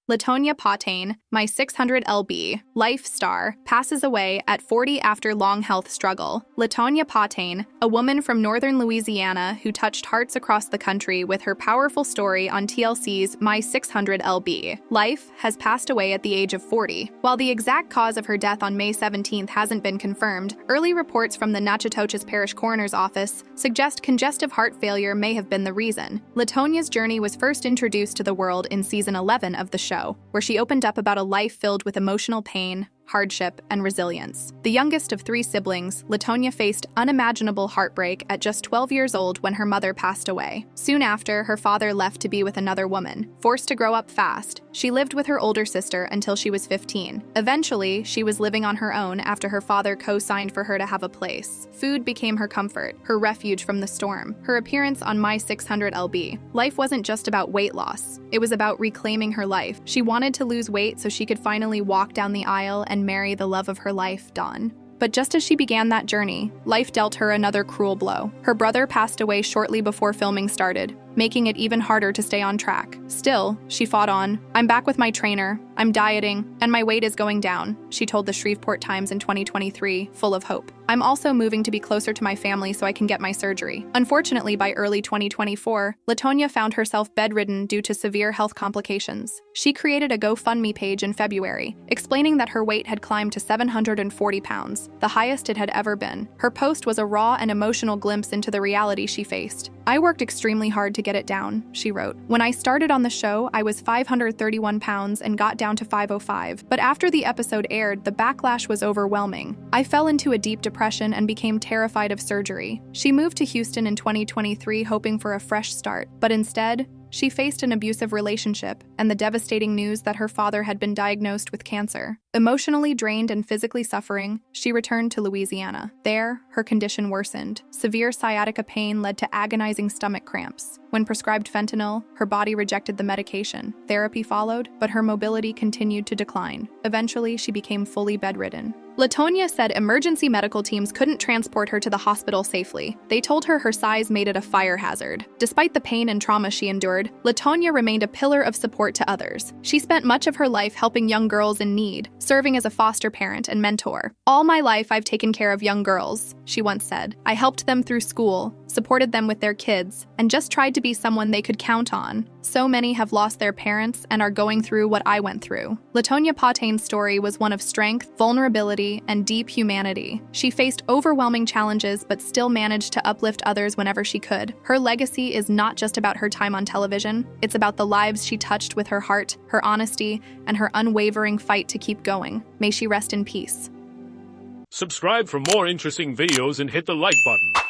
Latonya Pottain, my 600lb life star, passes away at 40 after long health struggle. Latonya Pottain, a woman from northern Louisiana who touched hearts across the country with her powerful story on TLC's My 600lb life, has passed away at the age of 40. While the exact cause of her death on May 17th hasn't been confirmed, early reports from the Natchitoches Parish Coroner's Office suggest congestive heart failure may have been the reason. Latonya's journey was first introduced to the world in season 11 of the show, where she opened up about a life filled with emotional pain, hardship, and resilience. The youngest of 3 siblings, Latonya faced unimaginable heartbreak at just 12 years old when her mother passed away. Soon after, her father left to be with another woman. Forced to grow up fast, she lived with her older sister until she was 15. Eventually, she was living on her own after her father co-signed for her to have a place. Food became her comfort, her refuge from the storm. Her appearance on My 600lb life wasn't just about weight loss. It was about reclaiming her life. She wanted to lose weight so she could finally walk down the aisle and marry the love of her life, Dawn. But just as she began that journey, life dealt her another cruel blow. Her brother passed away shortly before filming started, making it even harder to stay on track. Still, she fought on. "I'm back with my trainer, I'm dieting, and my weight is going down," she told the Shreveport Times in 2023, full of hope. "I'm also moving to be closer to my family so I can get my surgery." Unfortunately, by early 2024, Latonya found herself bedridden due to severe health complications. She created a GoFundMe page in February, explaining that her weight had climbed to 740 pounds, the highest it had ever been. Her post was a raw and emotional glimpse into the reality she faced. "I worked extremely hard to get it down," she wrote. "When I started on the show, I was 531 pounds and got down to 505. But after the episode aired, the backlash was overwhelming. I fell into a deep depression and became terrified of surgery." She moved to Houston in 2023 hoping for a fresh start, but instead, she faced an abusive relationship and the devastating news that her father had been diagnosed with cancer. Emotionally drained and physically suffering, she returned to Louisiana. There, her condition worsened. Severe sciatica pain led to agonizing stomach cramps. When prescribed fentanyl, her body rejected the medication. Therapy followed, but her mobility continued to decline. Eventually, she became fully bedridden. Latonya said emergency medical teams couldn't transport her to the hospital safely. They told her her size made it a fire hazard. Despite the pain and trauma she endured, Latonya remained a pillar of support to others. She spent much of her life helping young girls in need, serving as a foster parent and mentor. "All my life, I've taken care of young girls," she once said. "I helped them through school, supported them with their kids, and just tried to be someone they could count on. So many have lost their parents and are going through what I went through." Latonya Pottain's story was one of strength, vulnerability, and deep humanity. She faced overwhelming challenges but still managed to uplift others whenever she could. Her legacy is not just about her time on television, it's about the lives she touched with her heart, her honesty, and her unwavering fight to keep going. May she rest in peace. Subscribe for more interesting videos and hit the like button.